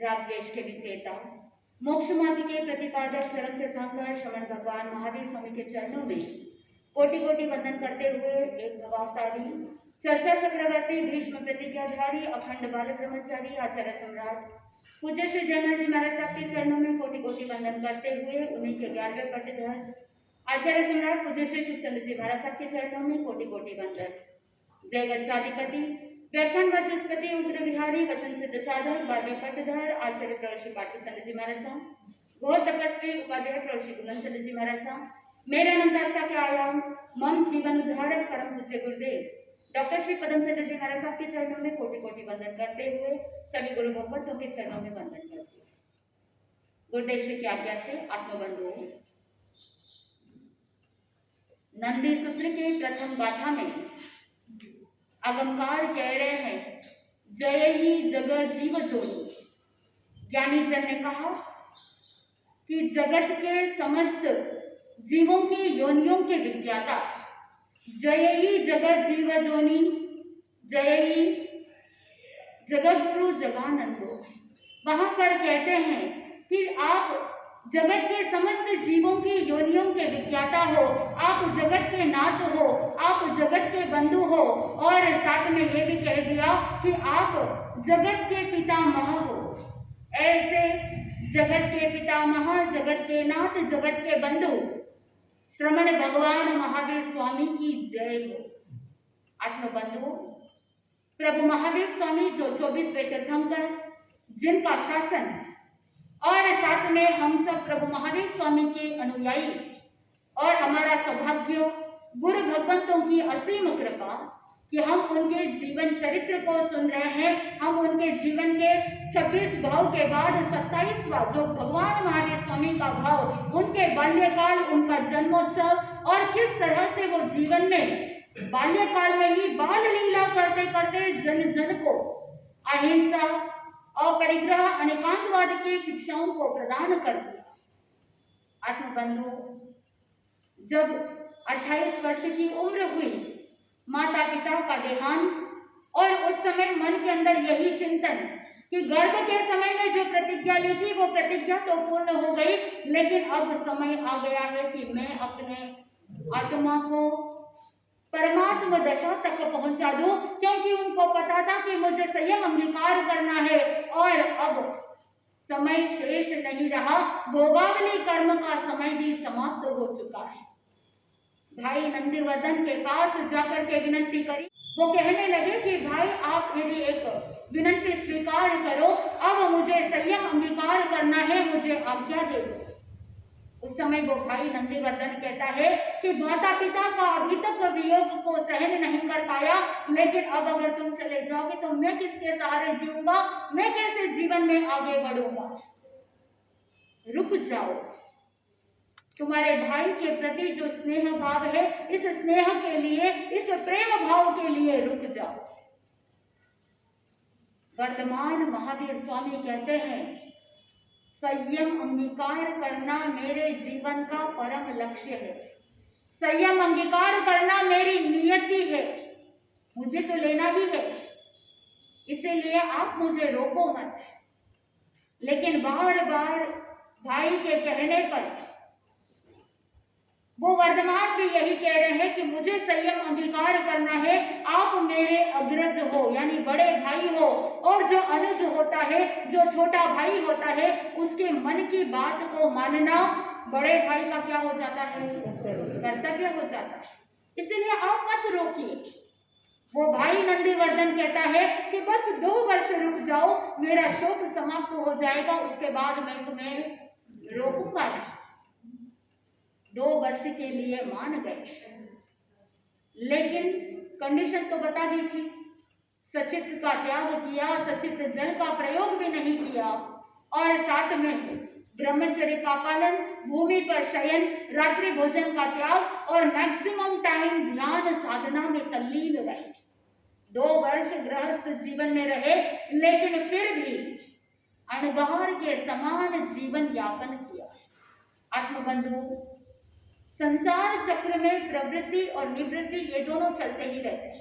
राग द्वेष के विजेता, मोक्ष मार्ग के प्रतिपादक चरण तीर्थंकर श्रवण भगवान महावीर स्वामी के चरणों में कोटि कोटि वंदन करते हुए एक प्रभावशाली चर्चा चक्रवर्ती भीष्म प्रतिज्ञाधारी अखंड बाल ब्रह्मचारी आचार्य सम्राट पूज्य श्री जयनाथ जी महाराज साहब के चरणों में कोटि कोटि वंदन करते हुए उन्हीं के 11वें पट्टधर आचार्य सम्राट पूज्य श्री शिवचंद्र जी महाराज साहब के चरणों में कोटि कोटि वंदन। जय गच्छाधिपति व्याख्यान वाचस्पति उग्र विहारी वचन सिद्ध साधक 12वें पट्टधर आचार्य प्रवश्री पार्षद चंद्र जी महाराज साहब घोर तपस्वी उपाध्याय प्रवश्री गुणन चंद्र जी महाराज साहब मेरे अनंतास्था के आयाम मम जीवन उद्धारक परम पूज्य गुरुदेव डॉक्टर श्री पदम चंद्र जी महाराज साहब के चरणों में कोटि कोटि वंदन करते हुए सभी गुरु भगवतों के चरणों में वंदन करते हैं। गुरुदेव श्री की आज्ञा से आत्मबंधु नंदी सूत्र के प्रथम गाथा में आगमकार कह रहे हैं जय ही जगत जीव जोनी। ज्ञानी जन ने कहा कि जगत के समस्त जीवों की योनियों के विज्ञाता जय ही जगत जीव जोनी जय ही जगत गुरु जगानंदो। वहां पर कहते हैं कि आप जगत के समस्त जीवों की योनियों के विज्ञाता हो, आप जगत के नाथ हो, आप जगत के बंधु हो और साथ में ये भी कह दिया कि आप जगत के पितामह हो। ऐसे जगत के पितामह, जगत के नाथ, जगत के बंधु श्रवण भगवान महावीर स्वामी की जय हो। आत्मबंधु प्रभु महावीर स्वामी जो 24वें तीर्थंकर जिनका शासन और साथ में हम सब प्रभु महावीर स्वामी के अनुयायी और हमारा सौभाग्य गुरु भगवंतों की असीम कृपा कि हम उनके जीवन चरित्र को सुन रहे हैं। हम उनके जीवन के 26 भाव के बाद 27वां जो भगवान महावीर स्वामी का भाव, उनके बाल्यकाल, उनका जन्मोत्सव और किस तरह से वो जीवन में बाल्यकाल में ही बाल लीला करते करते जन जन को अहिंसा अपरिग्रह अनेकांतवाद की शिक्षाओं को प्रदान कर दिया। आत्मबंधु जब 28 वर्ष की उम्र हुई, माता पिता का देहांत और उस समय मन के अंदर यही चिंतन कि गर्भ के समय में जो प्रतिज्ञा ली थी वो प्रतिज्ञा तो पूर्ण हो गई, लेकिन अब समय आ गया है कि मैं अपने आत्मा को परमात्मा दशा तक पहुंचा दूं, क्योंकि उनको पता था कि मुझे संयम अंगीकार करना है और अब समय शेष नहीं रहा। भोगावली कर्म का समय भी समाप्त हो चुका है। भाई नंदीवर्धन के पास जाकर के विनती करी। वो कहने लगे कि भाई आप मेरी एक विनती स्वीकार करो, अब मुझे संयम अंगीकार करना है, मुझे आज्ञा दे दो। उस समय वो भाई नंदीवर्धन कहता है कि माता पिता का अभी तक वियोग को सहन नहीं कर पाया, लेकिन अब अगर तुम चले जाओगे तो मैं किसके सहारे जीऊंगा, मैं कैसे जीवन में आगे बढ़ूंगा। रुक जाओ, तुम्हारे भाई के प्रति जो स्नेह भाव है, इस स्नेह के लिए, इस प्रेम भाव के लिए रुक जाओ। वर्तमान महावीर स्वामी कहते हैं संयम अंगीकार करना मेरे जीवन का परम लक्ष्य है। संयम अंगीकार करना मेरी नियति है, मुझे तो लेना ही है, इसीलिए आप मुझे रोको मत। लेकिन बार बार भाई के कहने पर वो वर्तमान भी यही कह रहे हैं कि मुझे संयम अंगीकार करना है। आप मेरे अग्रज हो, यानी बड़े भाई हो, और जो अनुज होता है, जो छोटा भाई होता है, उसके मन की बात को मानना बड़े भाई का क्या हो जाता है, कर्तव्य हो जाता है। इसलिए आप मत रोकिए। वो भाई नंदीवर्धन कहता है कि बस 2 वर्ष रुक जाओ, मेरा शोक समाप्त हो जाएगा, उसके बाद मैं तुम्हें रोकूंगा नहीं। 2 वर्ष के लिए मान गए, लेकिन कंडीशन तो बता दी थी। सचित का त्याग किया, सचित जल का प्रयोग भी नहीं किया, और साथ में ब्रह्मचर्य का पालन, भूमि पर शयन, रात्रि भोजन का त्याग और मैक्सिमम टाइम ध्यान साधना में तल्लीन रहे। 2 वर्ष गृहस्थ जीवन में रहे, लेकिन फिर भी अणगार के समान जीवन यापन किया। आत्मबंधु संसार चक्र में प्रवृत्ति और निवृत्ति ये दोनों चलते ही रहते हैं।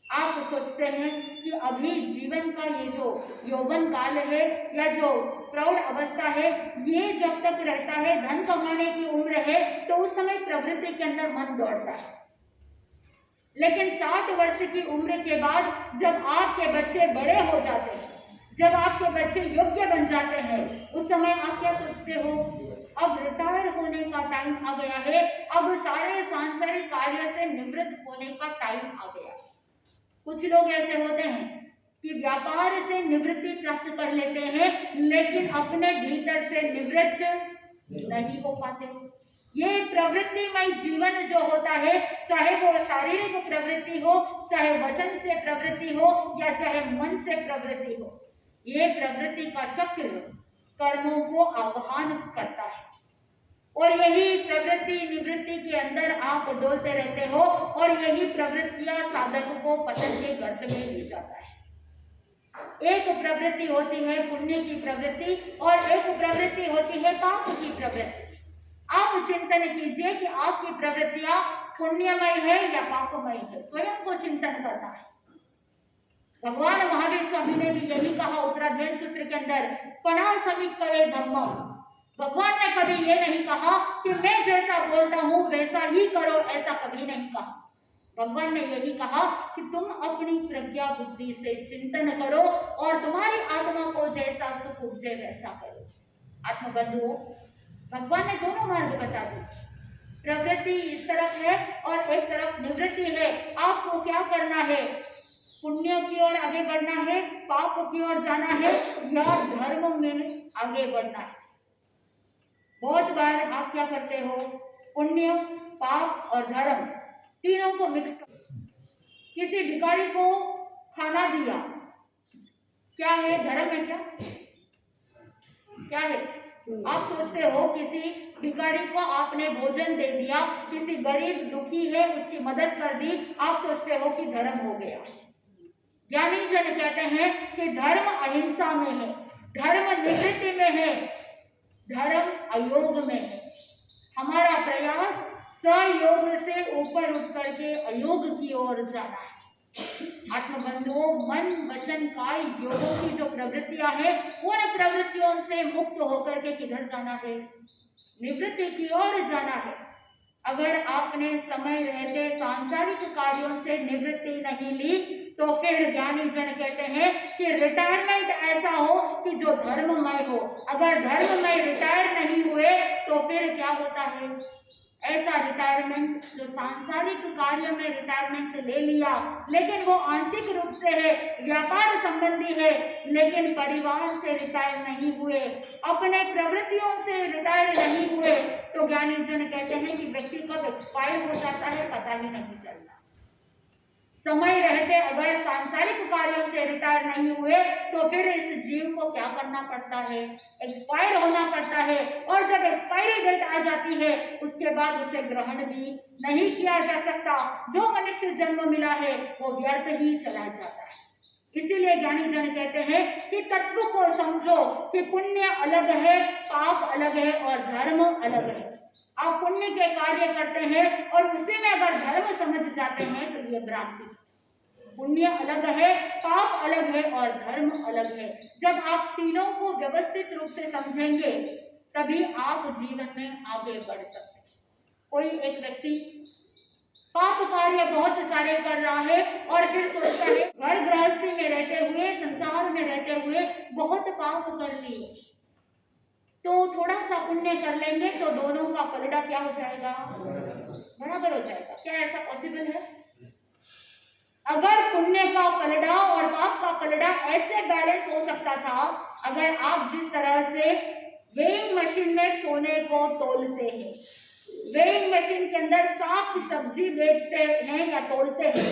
आप सोचते हैं कि अभी जीवन का ये जो यौवन काल है या जो प्रौढ़ अवस्था है, ये जब तक रहता है, धन कमाने की उम्र है, तो उस समय प्रवृत्ति के अंदर मन दौड़ता है। लेकिन 60 वर्ष की उम्र के बाद जब आपके बच्चे बड़े हो जाते हैं, जब आपके बच्चे योग्य बन जाते हैं, उस समय आप क्या सोचते हो? अब रिटायर होने का टाइम आ गया है, अब सारे सांसारिक कार्य से निवृत्त होने का टाइम आ गया है। कुछ लोग ऐसे होते हैं कि व्यापार से निवृत्ति प्राप्त कर लेते हैं, लेकिन अपने भीतर से निवृत्त नहीं हो पाते। ये प्रवृत्तिमय जीवन जो होता है, चाहे वो शारीरिक प्रवृत्ति हो, चाहे वचन से प्रवृत्ति हो, या चाहे मन से प्रवृत्ति हो, ये प्रवृत्ति का चक्र कर्मों को आह्वान करता है और यही प्रवृत्ति निवृत्ति के अंदर आप डोलते रहते हो और यही प्रवृत्तियां साधक को पतन के गर्त में ले जाता है। एक प्रवृत्ति होती है पुण्य की प्रवृत्ति और एक प्रवृत्ति होती है पाप की प्रवृत्ति। आप चिंतन कीजिए कि आपकी प्रवृत्तियां पुण्यमय है या पापमय है, स्वयं को चिंतन करना है। भगवान महावीर स्वामी ने भी यही कहा उत्तराध्ययन सूत्र के अंदर, पणा समीपये धम्मम। भगवान ने कभी ये नहीं कहा कि मैं जैसा बोलता हूं वैसा ही करो, ऐसा कभी नहीं कहा। भगवान ने यही कहा कि तुम अपनी प्रज्ञा बुद्धि से चिंतन करो और तुम्हारी आत्मा को जैसा सुख उपजे वैसा करो। आत्मबंधुओं, भगवान ने दोनों मार्ग बता दिए। प्रवृत्ति इस तरफ है और एक तरफ निवृत्ति है। आपको क्या करना है? पुण्य की ओर आगे बढ़ना है, पाप की ओर जाना है, या धर्म में आगे बढ़ना है। बहुत बार आप क्या करते हो? पुण्य, पाप और धर्म तीनों को मिक्स कर किसी भिखारी को खाना दिया, क्या है? धर्म है क्या? क्या है? आप सोचते हो किसी भिखारी को आपने भोजन दे दिया, किसी गरीब दुखी है उसकी मदद कर दी, आप सोचते हो कि धर्म हो गया। ज्ञानी जन कहते हैं कि धर्म अहिंसा में है, धर्म निवृत्ति में है, धर्म अयोग में है। हमारा प्रयास सहयोग से ऊपर उठ करके अयोग की ओर जाना है। आत्मबंधुओं, मन वचन काय योगों की जो प्रवृत्तियां हैं, उन प्रवृत्तियों से मुक्त होकर के किधर जाना है? निवृत्ति की ओर जाना है। अगर आपने समय रहते सांसारिक कार्यों से निवृत्ति नहीं ली, तो फिर ज्ञानी जन कहते हैं कि रिटायरमेंट ऐसा हो कि जो धर्ममय हो। अगर धर्ममय रिटायर नहीं हुए तो फिर क्या होता है? ऐसा रिटायरमेंट जो सांसारिक कार्य में रिटायरमेंट ले लिया, लेकिन वो आंशिक रूप से है, व्यापार संबंधी है, लेकिन परिवार से रिटायर नहीं हुए, अपने प्रवृत्तियों से रिटायर नहीं हुए, तो ज्ञानी जन कहते हैं कि व्यक्ति कब एक्सपायर हो जाता है पता ही नहीं चलता। समय रहते अगर सांसारिक कार्यों से रिटायर नहीं हुए तो फिर इस जीव को क्या करना पड़ता है? एक्सपायर होना पड़ता है। और जब एक्सपायरी डेट आ जाती है उसके बाद उसे ग्रहण भी नहीं किया जा सकता। जो मनुष्य जन्म मिला है वो व्यर्थ ही चला जाता है। इसीलिए ज्ञानी जन कहते हैं कि तत्व को समझो कि पुण्य अलग है, पाप अलग है और धर्म अलग है। आप पुण्य के कार्य करते हैं और उसी में अगर धर्म समझ जाते हैं तो ये भ्रांति। पुण्य अलग है, पाप अलग है और धर्म अलग है। जब आप तीनों को व्यवस्थित रूप से समझेंगे तभी आप जीवन में आगे बढ़ सकते हैं। कोई एक व्यक्ति पाप कार्य बहुत सारे कर रहा है और फिर सोचता है घर गृहस्थी में रहते हुए, संसार में रहते हुए बहुत पाप कर लिए, तो थोड़ा सा पुण्य कर लेंगे तो दोनों का पलड़ा क्या हो जाएगा? बराबर हो जाएगा। क्या ऐसा पॉसिबल है? अगर पुण्य का पलड़ा और पाप का पलड़ा ऐसे बैलेंस हो सकता था, अगर आप जिस तरह से वेइंग मशीन में सोने को तोलते हैं, वेइंग मशीन के अंदर साग सब्जी बेचते हैं या तोलते हैं,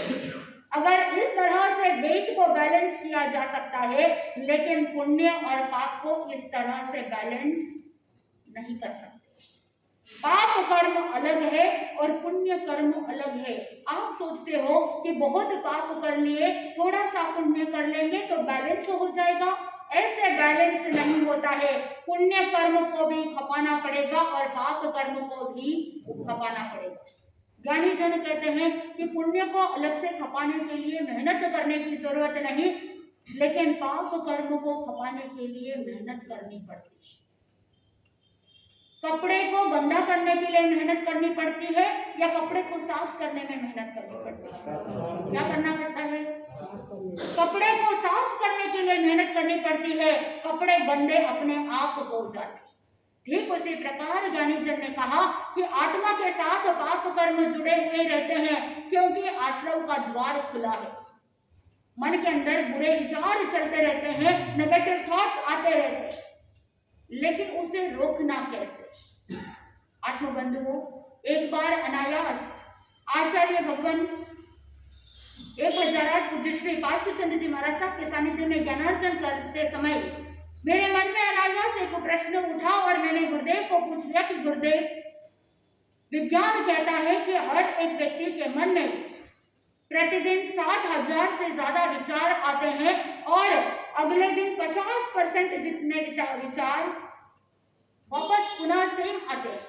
अगर इस तरह से वेट को बैलेंस किया जा सकता है, लेकिन पुण्य और पाप को इस तरह से बैलेंस नहीं कर सकते। पाप कर्म अलग है और पुण्य कर्म अलग है। आप सोचते हो कि बहुत पाप कर लिए, थोड़ा सा पुण्य कर लेंगे तो बैलेंस हो जाएगा। ऐसे बैलेंस नहीं होता है। पुण्य कर्म को भी खपाना पड़ेगा और पाप कर्म को भी खपाना पड़ेगा। ज्ञानी जन कहते हैं कि पुण्य को अलग से खपाने के लिए मेहनत करने की जरूरत नहीं, लेकिन पाप कर्म को खपाने के लिए मेहनत करनी पड़ती है। कपड़े को गंदा करने के लिए मेहनत करनी पड़ती है या कपड़े को साफ करने में मेहनत करनी पड़ती है? क्या करना पड़ता है? कपड़े को साफ करने के लिए मेहनत करनी पड़ती है, कपड़े गंदे अपने आप हो जाते हैं। ठीक उसी प्रकार ज्ञानी जन ने कहा कि आत्मा के साथ पाप कर्म जुड़े हुए रहते हैं, क्योंकि आश्रव का द्वार खुला है। मन के अंदर बुरे विचार चलते रहते हैं, नेगेटिव थॉट्स आते रहते हैं, लेकिन उसे रोकना कैसे? आत्मबंधुओं, एक बार अनायास आचार्य भगवान 1008 पूज्य श्री पार्श्वचंद्र जी महाराज साहब के सानिध्य में ज्ञानार्जन करते समय मेरे मन में अनायास एक प्रश्न उठा और मैंने गुरुदेव को पूछ लिया कि गुरुदेव, विज्ञान कहता है कि हर एक व्यक्ति के मन में प्रतिदिन 60,000 से ज्यादा विचार आते हैं और अगले दिन 50% जितने विचार वापस पुनः सेम आते हैं।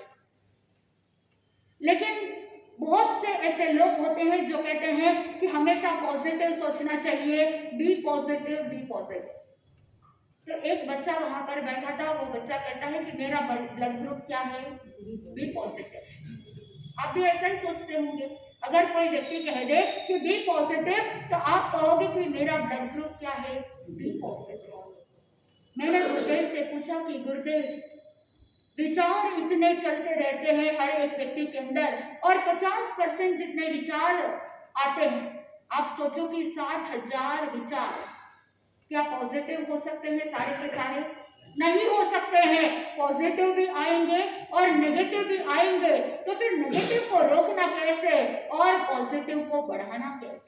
लेकिन बहुत से ऐसे लोग होते हैं जो कहते हैं कि हमेशा पॉजिटिव सोचना चाहिए, बी पॉजिटिव, बी पॉजिटिव। तो एक बच्चा वहां पर बैठा था, वो बच्चा कहता है कि मेरा ब्लड ग्रुप क्या है? B positive. आप भी ऐसा ही सोचते होंगे। अगर कोई व्यक्ति कह दे कि बी पॉजिटिव, तो आप कहोगे कि मेरा ब्लड ग्रुप क्या है? B positive. मैंने गुरुदेव से पूछा कि गुरुदेव, विचार इतने चलते रहते हैं हर एक व्यक्ति के अंदर और 50% जितने विचार आते हैं, आप सोचो कि 60,000 विचार क्या पॉजिटिव हो सकते हैं? सारे के सारे नहीं हो सकते हैं। पॉजिटिव भी आएंगे और नेगेटिव भी आएंगे, तो फिर नेगेटिव को रोकना कैसे और पॉजिटिव को बढ़ाना कैसे?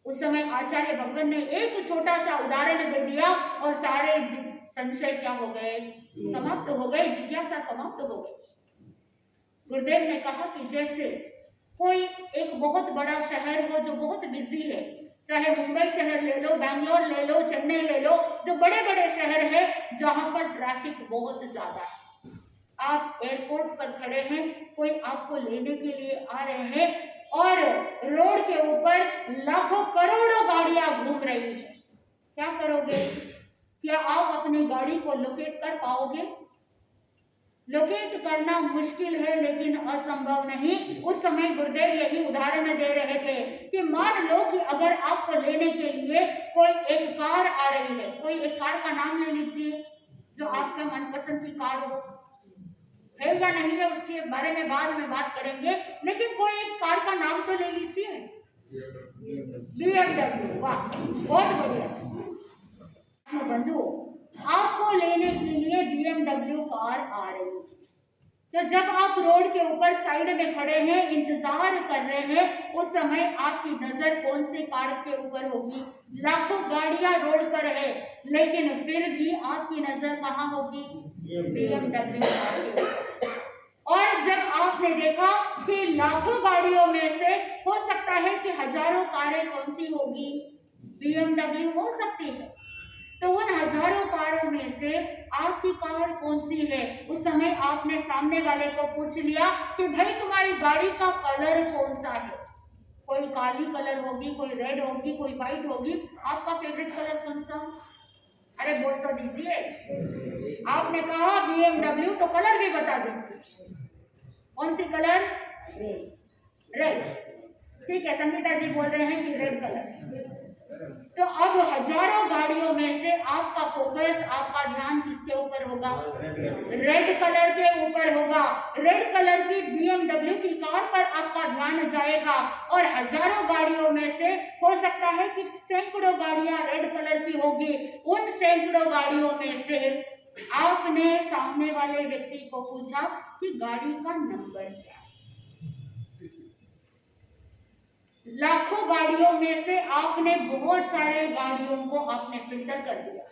उस समय आचार्य भगवान ने एक छोटा सा उदाहरण दे दिया और सारे संशय क्या हो गए? समाप्त हो गए, जिज्ञासा समाप्त हो गई। गुरुदेव ने कहा कि जैसे कोई एक बहुत बड़ा शहर हो जो बहुत बिजी है, चाहे मुंबई शहर ले लो, बैंगलोर ले लो, चेन्नई ले लो, जो बड़े बड़े शहर है जहां पर ट्रैफिक बहुत ज्यादा है। आप एयरपोर्ट पर खड़े हैं, कोई आपको लेने के लिए आ रहे हैं और रोड के ऊपर लाखों करोड़ों गाड़ियां घूम रही है, क्या करोगे? क्या आप अपनी गाड़ी को लोकेट कर पाओगे? लोकेट करना मुश्किल है लेकिन असंभव नहीं। उस समय गुरुदेव यही उदाहरण दे रहे थे कि मान लो कि अगर आपको लेने के लिए कोई एक कार आ रही है, कोई एक कार का नाम ले लीजिए जो आपका मनपसंद की कार हो, है या नहीं है उसके बारे में बाद में बात करेंगे, लेकिन कोई एक कार का नाम तो ले लीजिए। BMW। वाह, बहुत बढ़िया। बंधुओं, आपको लेने के लिए BMW कार आ रही है, तो जब आप रोड के ऊपर साइड में खड़े हैं, इंतजार कर रहे हैं, उस समय आपकी नजर कौन से कार के ऊपर होगी? लाखों गाड़ियां रोड पर है, लेकिन फिर भी आपकी नजर कहाँ होगी? BMW कार के ऊपर। और जब आपने देखा कि लाखों गाड़ियों में से हो सकता है कि हजारों कारें कौन सी होगी? BMW हो सकती है, तो उन हजारों कारों में से आपकी कार कौन सी है? उस समय आपने सामने वाले को पूछ लिया कि भाई तुम्हारी गाड़ी का कलर कौन सा है? कोई काली कलर होगी, कोई रेड होगी, कोई व्हाइट होगी, आपका फेवरेट कलर कौन सा? अरे बोल तो दीजिए। आपने कहा BMW, तो कलर भी बता दीजिए, कौन सी कलर? रेड। ठीक है, संगीता जी बोल रहे हैं कि रेड कलर। तो अब हजारों गाड़ियों में से आपका फोकस, आपका ध्यान किसके ऊपर होगा? रेड कलर के ऊपर होगा। रेड कलर की BMW की कार पर आपका ध्यान जाएगा और हजारों गाड़ियों में से हो सकता है कि सैकड़ों गाड़ियां रेड कलर की होगी। उन सैकड़ों गाड़ियों में से आपने सामने वाले व्यक्ति को पूछा कि गाड़ी का नंबर क्या है? लाखों गाड़ियों में से आपने बहुत सारे गाड़ियों को आपने फिल्टर कर दिया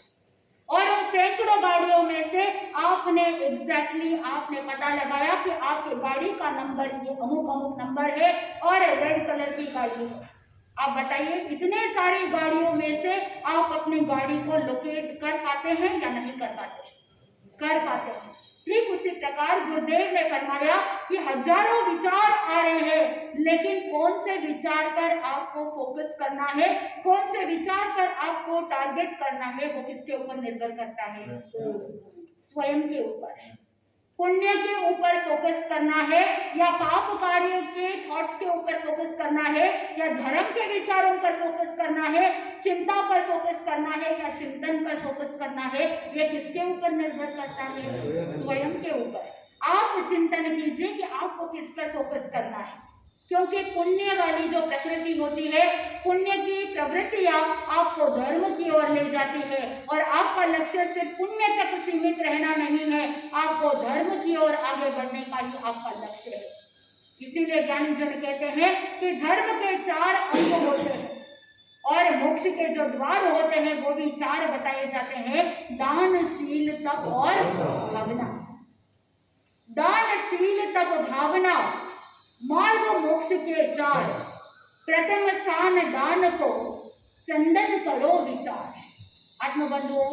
और उन सैकड़ों गाड़ियों में से आपने आपने पता लगाया कि आपकी गाड़ी का नंबर ये अमुक अमुक नंबर है और रेड कलर की गाड़ी है। आप बताइए, इतने सारी गाड़ियों में से आप अपनी गाड़ी को लोकेट कर पाते हैं या नहीं कर पाते? कर पाते हैं। ठीक उसी प्रकार गुरुदेव ने फरमाया कि हजारों विचार आ रहे हैं, लेकिन कौन से विचार पर आपको फोकस करना है, कौन से विचार पर आपको टारगेट करना है, वो किसके ऊपर निर्भर करता है? स्वयं के ऊपर। पुण्य के ऊपर फोकस करना है या पाप कार्य के थॉट्स के ऊपर फोकस करना है या धर्म के विचारों पर फोकस करना है, चिंता पर फोकस करना है या चिंतन पर फोकस करना है, ये किसके ऊपर निर्भर करता है? स्वयं के ऊपर। आप चिंतन कीजिए कि आपको किस पर फोकस करना है, क्योंकि पुण्य वाली जो प्रकृति होती है, पुण्य की प्रवृत्तियां आपको धर्म की ओर ले जाती है और आपका लक्ष्य सिर्फ पुण्य तक सीमित रहना नहीं है, आपको धर्म की ओर आगे बढ़ने का ही आपका लक्ष्य है। इसीलिए ज्ञानी जन कहते हैं कि धर्म के 4 अंग होते हैं और मोक्ष के जो द्वार होते हैं वो भी 4 बताए जाते हैं: दान, शील, तप और भावना। दान, शील, तप, भावना मार्ग मोक्ष के 4। प्रथम स्थान दान को चंदन करो विचार। आत्मबंधुओं,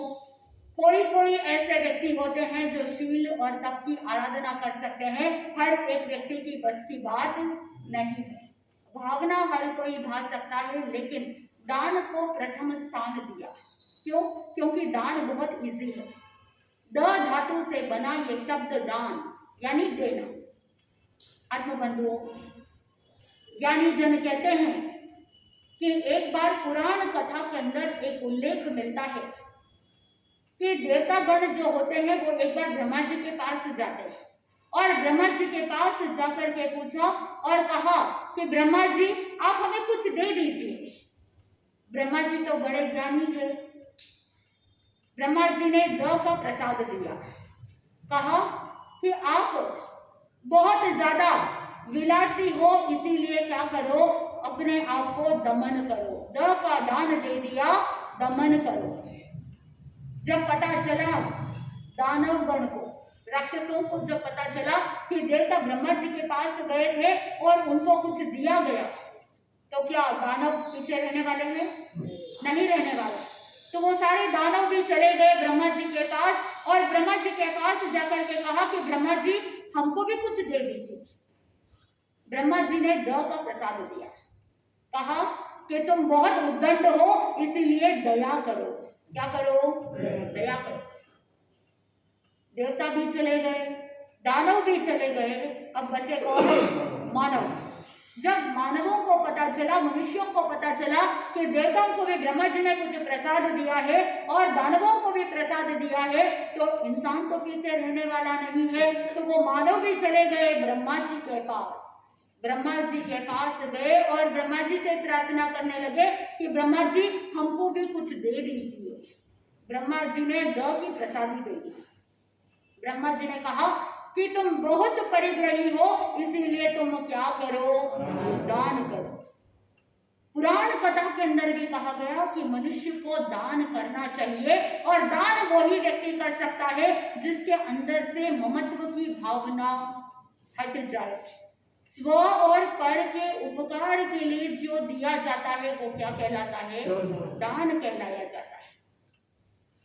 कोई ऐसे व्यक्ति होते हैं जो शील और तप की आराधना कर सकते हैं, हर एक व्यक्ति की बस की बात नहीं है। भावना हर कोई भा सकता है, लेकिन दान को प्रथम स्थान दिया। क्यों? क्योंकि दान बहुत इजी है। द धातु से बना ये शब्द दान यानी देना। आत्मबंधुओं, ज्ञानी जन कहते हैं कि एक बार पुराण कथा के अंदर एक उल्लेख मिलता है कि देवतागण जो होते हैं वो एक बार ब्रह्मा जी के पास जाते हैं और ब्रह्मा जी के पास जाकर के पूछा और कहा कि ब्रह्मा जी आप हमें कुछ दे दीजिए। ब्रह्मा जी तो बड़े ज्ञानी थे। ब्रह्मा जी ने द का प्रसाद दिया, कहा कि आप बहुत ज्यादा विलासी हो, इसीलिए क्या करो, अपने आप को दमन करो। द का दान दे दिया, दमन करो। जब पता चला दानव गण को, राक्षसों को जब पता चला कि देवता ब्रह्मा जी के पास गए थे और उनको कुछ दिया गया, तो क्या दानव पीछे रहने वाले हैं? नहीं रहने वाले। तो वो सारे दानव भी चले गए ब्रह्मा जी के पास और ब्रह्मा जी के पास जाकर के कहा कि ब्रह्मा जी हमको भी कुछ दे दीजिए। ब्रह्मा जी ने द का प्रसाद दिया, कहा कि तुम बहुत उद्दंड हो, इसीलिए दया करो। क्या करो? दया करो। देवता भी चले गए, दानव भी चले गए, अब बचे कौन? मानव। जब मानवों को पता चला, मनुष्यों को पता चला कि देवताओं को भी ब्रह्मा जी ने कुछ प्रसाद दिया है और दानवों को भी प्रसाद दिया है, तो इंसान तो पीछे रहने वाला नहीं है। तो वो मानव भी चले गए ब्रह्मा जी के पास। ब्रह्मा जी के पास गए और ब्रह्मा जी से प्रार्थना करने लगे कि ब्रह्मा जी हमको भी कुछ दे दीजिए। ब्रह्मा जी ने द की प्रसादी दे दी। ब्रह्मा जी ने कहा कि तुम बहुत परिग्रही हो, इसीलिए तुम क्या करो? दान करो। पुराण कथा के अंदर भी कहा गया कि मनुष्य को दान करना चाहिए और दान वही व्यक्ति कर सकता है जिसके अंदर से ममत्व की भावना हट जाए। स्व और पर के उपकार के लिए जो दिया जाता है वो क्या कहलाता है? दान कहलाया जाता है।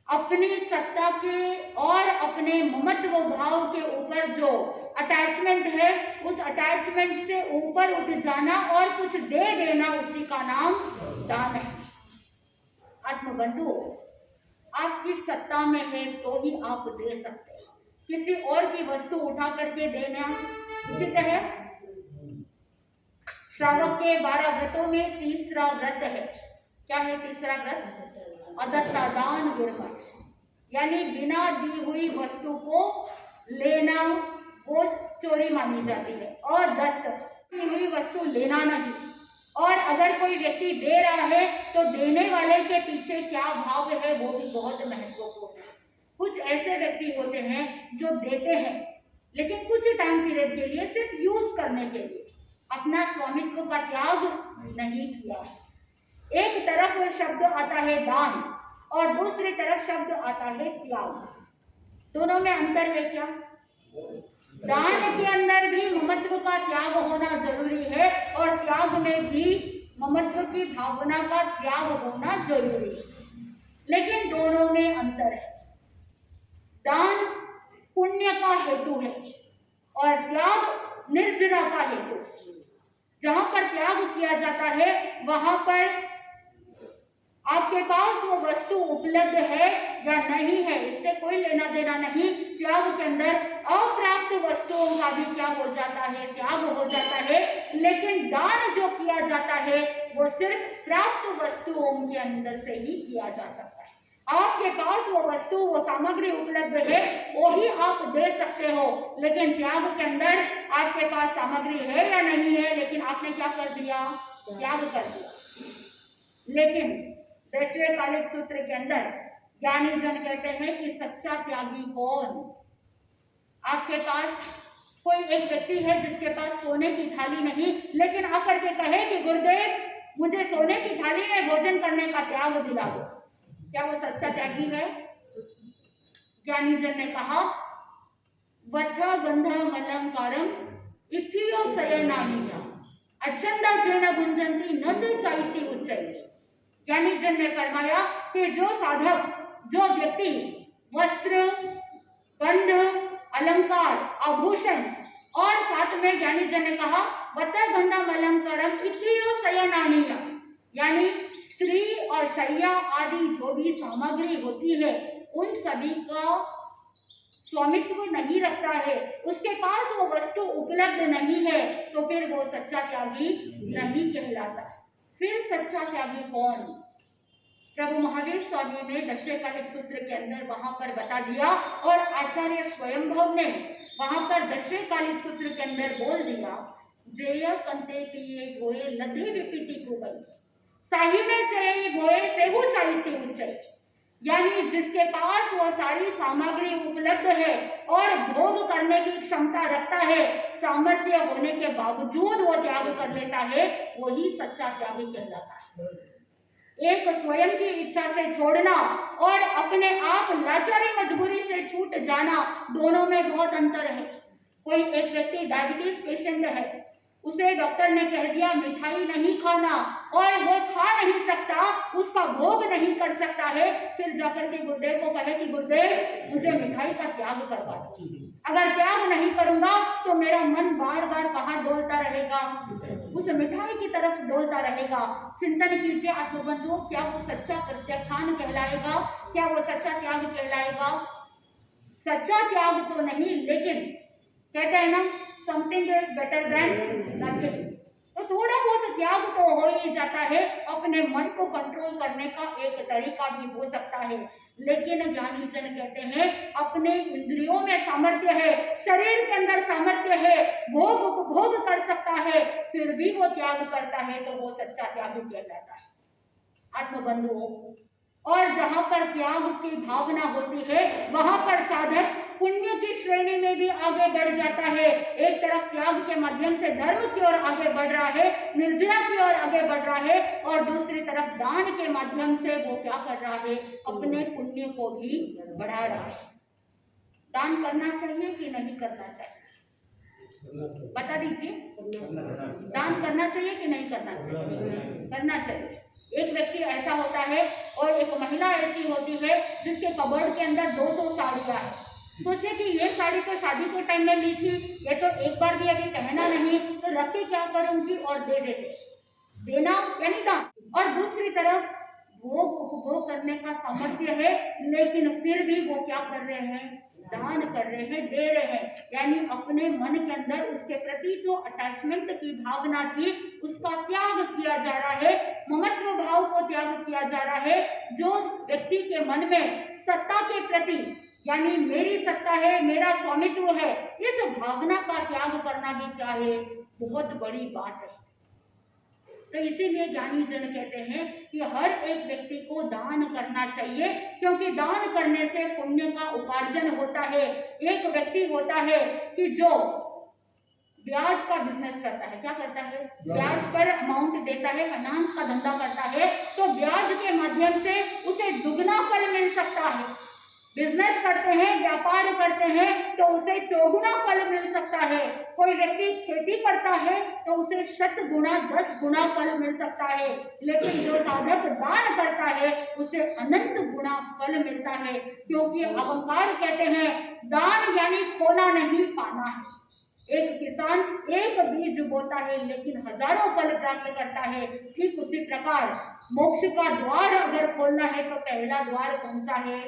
अपनी सत्ता के और अपने ममत्व भाव के ऊपर जो अटैचमेंट है, उस अटैचमेंट से ऊपर उठ जाना और कुछ दे देना, उसी का नाम दान है। आत्मबंधु, आपकी सत्ता में है तो ही आप दे सकते हैं। किसी और की वस्तु उठा करके देना उचित है? श्रावक के 12 व्रतों में तीसरा व्रत है। क्या है तीसरा व्रत? अदत्ता दान विरमण, यानी बिना दी हुई वस्तु को लेना वो चोरी मानी जाती है। और दत्त, दी हुई वस्तु लेना नहीं। और अगर कोई व्यक्ति दे रहा है तो देने वाले के पीछे क्या भाव है वो भी बहुत महत्वपूर्ण है। कुछ ऐसे व्यक्ति होते हैं जो देते हैं लेकिन कुछ टाइम पीरियड के लिए, सिर्फ यूज करने के लिए, अपना स्वामित्व का त्याग नहीं किया। एक तरफ शब्द आता है दान और दूसरी तरफ शब्द आता है त्याग। दोनों में अंतर है क्या? दान के अंदर भी ममत्व का त्याग होना जरूरी है और त्याग में भी ममत्व की भावना का त्याग होना जरूरी है, लेकिन दोनों में अंतर है। दान पुण्य का हेतु है और त्याग निर्जरा का हेतु। जहां पर त्याग किया जाता है वहां पर आपके पास वो वस्तु उपलब्ध है या नहीं है, इससे कोई लेना देना नहीं। त्याग के अंदर अप्राप्त वस्तुओं का भी क्या हो जाता है, त्याग हो जाता है। लेकिन दान जो किया जाता है वो सिर्फ प्राप्त वस्तुओं के अंदर से ही किया जा सकता है। आपके पास वो वस्तु, वो सामग्री उपलब्ध है, वो ही आप दे सकते हो। लेकिन त्याग के अंदर आपके पास सामग्री है या नहीं है, लेकिन आपने क्या कर दिया, त्याग कर दिया। लेकिन दैश्रेयकालिक सूत्र के अंदर ज्ञानी जन कहते हैं कि सच्चा त्यागी कौन। आपके पास कोई एक व्यक्ति है जिसके पास सोने की थाली नहीं, लेकिन आकर के कहे कि गुरुदेव मुझे सोने की थाली में भोजन करने का त्याग दिला दो, क्या वो सच्चा त्यागी है? ज्ञानी जन ने कहा वथ गंध मलंकारम इथियो शयनानीया अचंदा जेन गुंजंती न से चाइती उच्चैती। ज्ञानी जन ने फरमाया कि जो साधक, जो व्यक्ति वस्त्र, गंध, अलंकार, आभूषण और साथ में ज्ञानी जन ने कहा वत्र गंधा अलंकारम इत्रियो शयनानीया, यानी स्त्री और शैया आदि जो भी सामग्री होती है उन सभी का स्वामित्व नहीं रखता है, उसके पास वो वस्तु उपलब्ध नहीं है, तो फिर वो सच्चा त्यागी नहीं कहलाता। फिर सच्चा त्यागी कौन? प्रभु महावीर स्वामी ने दैश्रेयकालिक सूत्र के अंदर वहां पर बता दिया और आचार्य स्वयंभव ने वहां पर दैश्रेयकालिक सूत्र के अंदर बोल दिया जेय कंते पिए गोए लधे विपिति को गई साही में चये गोए सेहु चाहती ऊंचाई, यानी जिसके पास वो सारी सामग्री उपलब्ध है और भोग करने की क्षमता रखता है, सामर्थ्य होने के बावजूद वो त्याग कर लेता है, वही सच्चा त्यागी कहलाता है। एक स्वयं की इच्छा से छोड़ना और अपने आप लाचारी मजबूरी से छूट जाना, दोनों में बहुत अंतर है। कोई एक व्यक्ति डायबिटीज पेशेंट है, उसे डॉक्टर ने कह दिया मिठाई नहीं खाना और वो खा नहीं सकता, उसका भोग नहीं कर सकता है, फिर जाकर के गुरुदेव को कहे कि गुरुदेव मुझे मिठाई का त्याग करवा दो। अगर त्याग नहीं करूंगा तो मेरा मन बार बार कहाँ डोलता रहेगा, उस मिठाई की तरफ डोलता रहेगा। चिंतन कीजिए आत्मबंधुओं, क्या वो सच्चा प्रत्याख्यान कहलाएगा? क्या वो सच्चा त्याग कहलाएगा? सच्चा त्याग तो नहीं, लेकिन कहते हैं ना something is better than nothing, तो थोड़ा बहुत त्याग तो हो ही जाता है। अपने मन को कंट्रोल करने का एक तरीका भी हो सकता है, लेकिन ज्ञानी जन कहते हैं अपने इंद्रियों में सामर्थ्य है, शरीर के अंदर सामर्थ्य है, भोग उपभोग कर सकता है, फिर भी वो त्याग करता है, तो वो सच्चा त्यागी कहलाता है। आत्मबंधुओं, और जहां पर त्याग की भावना होती है वहां पर साधक पुण्य की श्रेणी में भी आगे बढ़ जाता है। एक तरफ त्याग के माध्यम से धर्म की ओर आगे बढ़ रहा है, निर्जरा की ओर आगे बढ़ रहा है, और दूसरी तरफ दान के माध्यम से वो क्या कर रहा है, अपने पुण्य को भी बढ़ा रहा है। दान करना चाहिए कि नहीं करना चाहिए, बता दीजिए। दान करना चाहिए कि नहीं करना चाहिए? करना चाहिए। एक व्यक्ति ऐसा होता है और एक महिला ऐसी होती है जिसके कबर्ड के अंदर 200 साड़ियां हैं। सोचे कि ये साड़ी तो शादी के टाइम में ली थी, ये तो एक बार भी अभी पहना नहीं, तो रख के क्या करूंगी, और दे देते। देना यानी दान। और दूसरी तरफ भोग उपभोग करने का सामर्थ्य है, लेकिन फिर भी वो क्या कर रहे हैं, दान कर रहे हैं, दे रहे हैं, यानी अपने मन के अंदर उसके प्रति जो अटैचमेंट की भावना थी उसका त्याग किया जा रहा है, ममत्व भाव को त्याग किया जा रहा है। जो व्यक्ति के मन में सत्ता के प्रति, यानी मेरी सत्ता है, मेरा स्वामित्व है, इस भावना का त्याग करना भी चाहे बहुत बड़ी बात है। तो इसीलिए ज्ञानी जन कहते हैं कि हर एक व्यक्ति को दान करना चाहिए, क्योंकि दान करने से पुण्य का उपार्जन होता है। एक व्यक्ति होता है कि जो ब्याज का बिजनेस करता है, क्या करता है, ब्याज पर अमाउंट देता है, फाइनेंस का धंधा करता है, तो ब्याज के माध्यम से उसे दुगना फल मिल सकता है। बिजनेस करते हैं, व्यापार करते हैं तो उसे चौगुना फल मिल सकता है। कोई व्यक्ति खेती करता है तो उसे 100 गुना 10 गुना फल मिल सकता है। लेकिन जो साधक दान करता है उसे अनंत गुना फल मिलता है, क्योंकि अलंकार कहते हैं दान यानी खोना नहीं पाना है। एक किसान एक बीज बोता है लेकिन हजारों फल प्राप्त करता है। ठीक उसी प्रकार मोक्ष का द्वार अगर खोलना है तो पहला द्वार कौन सा है?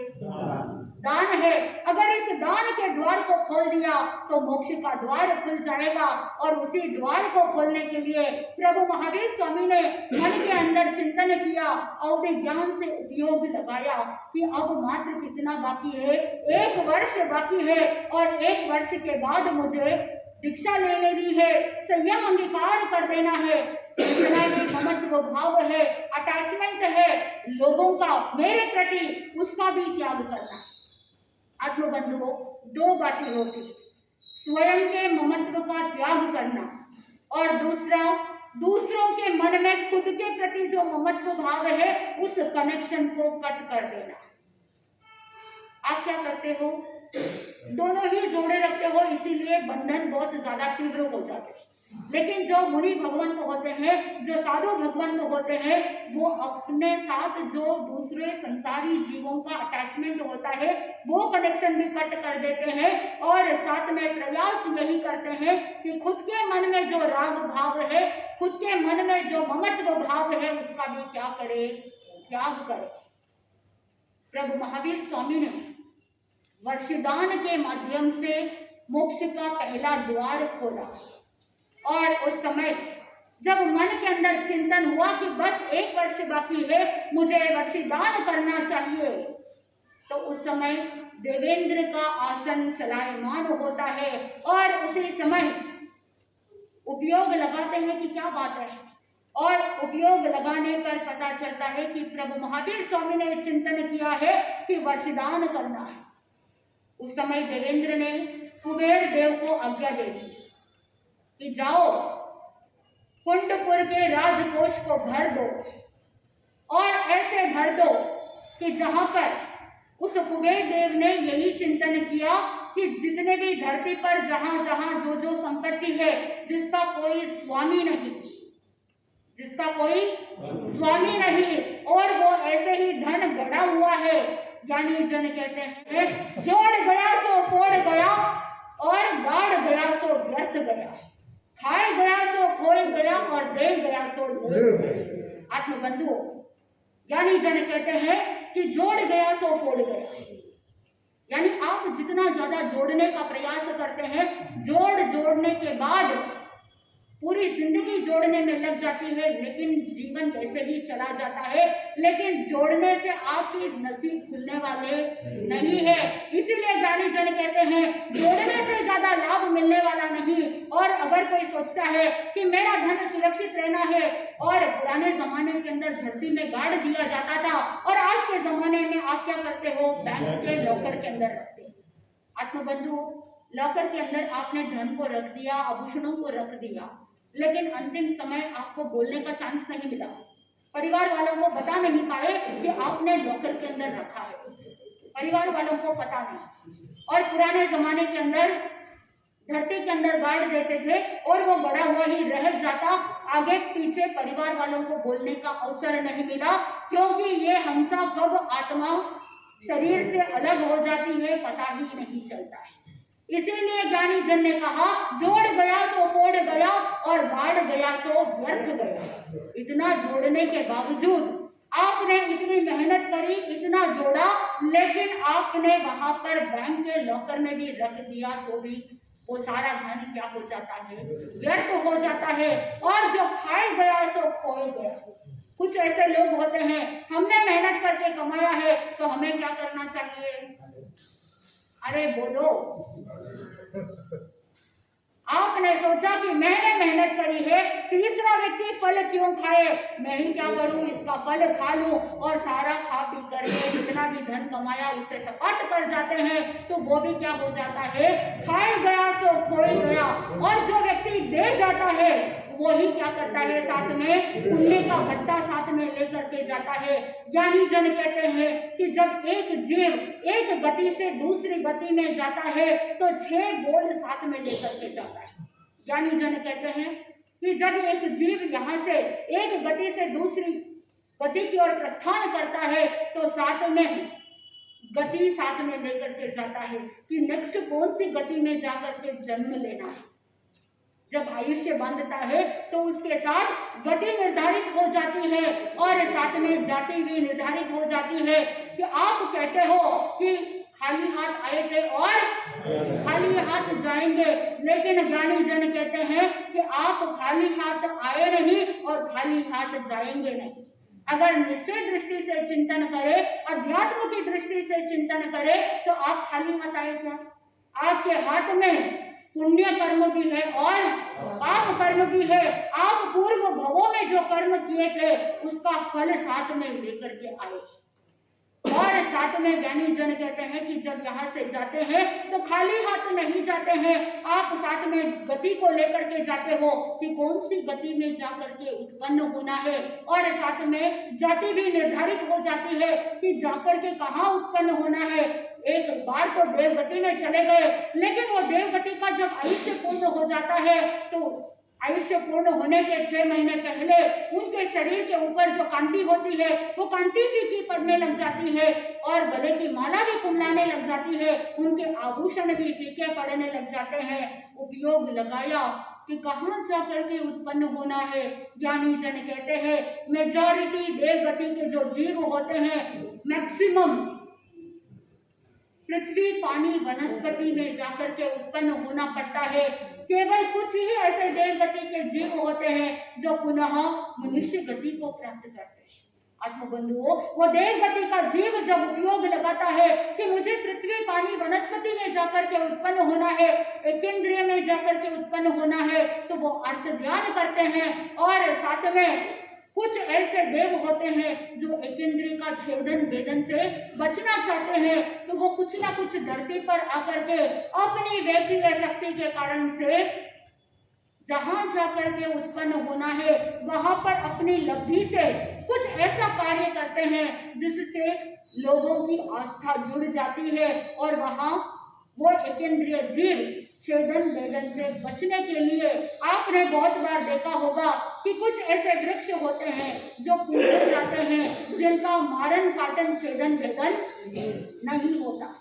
दान है। अगर इस दान के द्वार को खोल दिया तो मोक्ष का द्वार खुल जाएगा। और उसी द्वार को खोलने के लिए प्रभु महावीर स्वामी ने मन के अंदर चिंतन किया और ज्ञान से उपयोग लगाया कि अब मात्र कितना बाकी है? 1 वर्ष बाकी है और 1 वर्ष के बाद मुझे दीक्षा ले लेनी है, संयम अंगीकार कर देना है। जितना भी ममत्व भाव है, अटैचमेंट है लोगों का मेरे प्रति, उसका भी त्याग करना। आत्मबंधुओं, 2 बातें होती, स्वयं के ममत्व का त्याग करना और दूसरा दूसरों के मन में खुद के प्रति जो ममत्व भाव है उस कनेक्शन को कट कर देना। आप क्या करते हो? दोनों ही जोड़े रखते हो, इसीलिए बंधन बहुत ज्यादा तीव्र हो जाते हैं। लेकिन जो मुनि भगवंत होते हैं, जो साधु भगवंत होते हैं, वो अपने साथ जो दूसरे संसारी जीवों का अटैचमेंट होता है वो कनेक्शन भी कट कर देते हैं और साथ में प्रयास यही करते हैं कि खुद के मन में जो राग भाव है, खुद के मन में जो ममत्व भाव है, उसका भी क्या करे? त्याग करे। प्रभु महावीर स्वामी ने वर्षदान के माध्यम से मोक्ष का पहला द्वार खोला और उस समय जब मन के अंदर चिंतन हुआ कि बस 1 वर्ष बाकी है, मुझे वर्षदान करना चाहिए, तो उस समय देवेंद्र का आसन चलायमान होता है और उसी समय उपयोग लगाते हैं कि क्या बात है। और उपयोग लगाने पर पता चलता है कि प्रभु महावीर स्वामी ने चिंतन किया है कि वर्षदान करना है। उस समय देवेंद्र ने कुबेर देव को आज्ञा दे दी कि जाओ कुंडपुर के राजकोष को भर दो और ऐसे भर दो कि जहां पर उस कुबेर देव ने यही चिंतन किया कि जितने भी धरती पर जहां जहां जो जो संपत्ति है, जिसका कोई स्वामी नहीं, जिसका कोई स्वामी नहीं और वो ऐसे ही धन गड़ा हुआ है, ज्ञानी जन कहते हैं जोड़ गया सो फोड़ गया और गाड़ गया सो व्यर्थ गया, खाए गया सो खोए गया और दे गया सो ले गया। आत्मबंधुओं, ज्ञानी जन कहते हैं कि जोड़ गया सो फोड़ गया, यानी आप जितना ज्यादा जोड़ने का प्रयास करते हैं, जोड़ने के बाद पूरी जिंदगी जोड़ने में लग जाती है, लेकिन जीवन ऐसे ही चला जाता है। लेकिन जोड़ने से आपकी नसीब खुलने वाले नहीं है। इसीलिए ज्ञानी जन कहते हैं जोड़ने से ज्यादा लाभ मिलने वाला नहीं। और अगर कोई सोचता है कि मेरा धन सुरक्षित रहना है, और पुराने जमाने के अंदर धरती में गाड़ दिया जाता था और आज के जमाने में आप क्या करते हो? बैंक के लॉकर के अंदर रखते हैं। आत्मबंधु, लॉकर के अंदर आपने धन को रख दिया, आभूषणों को रख दिया, लेकिन अंतिम समय आपको बोलने का चांस नहीं मिला, परिवार वालों को बता नहीं पाए कि आपने लॉकर के अंदर रखा है, परिवार वालों को पता नहीं। और पुराने जमाने के अंदर धरती के अंदर गाड़ देते थे और वो गड़ा हुआ ही रह जाता, आगे पीछे परिवार वालों को बोलने का अवसर नहीं मिला, क्योंकि ये हंसा कब आत्मा शरीर से अलग हो जाती है पता ही नहीं चलता है। इसीलिए ज्ञानी जन ने कहा जोड़ गया तो फोड़ गया और गाड़ गया तो व्यर्थ गया। इतना जोड़ने के बावजूद आपने इतनी मेहनत करी, इतना जोड़ा, लेकिन आपने वहां पर बैंक के लॉकर में भी रख दिया तो भी वो सारा धन क्या हो जाता है? व्यर्थ हो जाता है। और जो खाए गया सो खोए गया। कुछ ऐसे लोग होते हैं, हमने मेहनत करके कमाया है तो हमें क्या करना चाहिए? अरे बोलो, आपने सोचा कि मैंने मेहनत करी है, तीसरा व्यक्ति फल क्यों खाए, मैं ही क्या करूं, इसका फल खा लूं, और सारा खा पी करके जितना भी धन कमाया उससे सपाट कर जाते हैं, तो वो भी क्या हो जाता है? खाए गया तो खोए गया। और जो व्यक्ति दे जाता है वो ही क्या करता है, साथ में पुण्य का भत्ता साथ में लेकर के जाता है। ज्ञानी जन कहते हैं कि जब एक जीव एक गति से दूसरी गति में जाता है तो 6 बोल साथ में लेकर के जाता है। ज्ञानी जन कहते हैं कि जब एक जीव यहाँ से एक गति से दूसरी गति की ओर प्रस्थान करता है तो साथ में गति साथ में लेकर के जाता है कि नेक्स्ट कौन सी गति में जाकर के जन्म लेना है। जब आयुष्य बांधता है तो उसके साथ गति निर्धारित हो जाती है और साथ में जाति भी निर्धारित हो जाती है कि आप कहते हो कि खाली हाथ आए थे और खाली हाथ जाएंगे, लेकिन ज्ञानी जन कहते हैं कि आप खाली हाथ आए नहीं और खाली हाथ जाएंगे नहीं। अगर निश्चय दृष्टि से चिंतन करें, अध्यात्म की दृष्टि से चिंतन करें तो आप खाली हाथ आए क्या? आपके हाथ में पुण्य कर्म भी है और पाप कर्म भी है। आप पूर्व भवों में जो कर्म किए थे उसका फल साथ में लेकर के आए। और साथ में ज्ञानी जन कहते हैं कि जब यहाँ से जाते हैं तो खाली हाथ नहीं जाते हैं, आप साथ में गति को लेकर के जाते हो कि कौन सी गति में जाकर के उत्पन्न होना है। और साथ में जाति भी निर्धारित हो जाती है कि जाकर के कहाँ उत्पन्न होना है। एक बार तो देवगति में चले गए, लेकिन वो देवगति का जब आयुष्य पूर्ण हो जाता है तो आयुष्य पूर्ण होने के 6 महीने पहले उनके शरीर के ऊपर जो कांति होती है वो कांति फीकी पड़ने लग जाती है और गले की माला भी कुमलाने लग जाती है, उनके आभूषण भी फीके पड़ने लग जाते हैं। उपयोग लगाया कि कहाँ जाकर के उत्पन्न होना है। ज्ञानी जन कहते हैं मेजॉरिटी देवगति के जो जीव होते हैं मैक्सिमम पृथ्वी पानी वनस्पति में जाकर के उत्पन्न होना पड़ता है। केवल कुछ ही ऐसे देवगति के जीव होते हैं जो पुनः मनुष्य गति को प्राप्त करते हैं। आत्मबंधुओं, वो देवगति का जीव जब उपयोग लगाता है कि मुझे पृथ्वी पानी वनस्पति में जाकर के उत्पन्न होना है, एकेंद्रिय में जाकर के उत्पन्न होना है, तो वो अर्थ ध्यान करते हैं। और साथ में कुछ ऐसे देव होते हैं जो एकेंद्रिय का छेदन भेदन से बचना चाहते हैं, तो वो कुछ ना कुछ धरती पर आकर के अपनी व्यक्तिगत शक्ति के कारण से जहां जाकर के उत्पन्न होना है वहां पर अपनी लब्धि से कुछ ऐसा कार्य करते हैं जिससे लोगों की आस्था जुड़ जाती है और वहां वो एकेंद्रिय जीव छेदन भेदन से बचने के लिए आपने बहुत बार देखा होगा कि कुछ ऐसे वृक्ष होते हैं जो पूजे जाते हैं जिनका मारन काटन छेदन भेदन नहीं होता।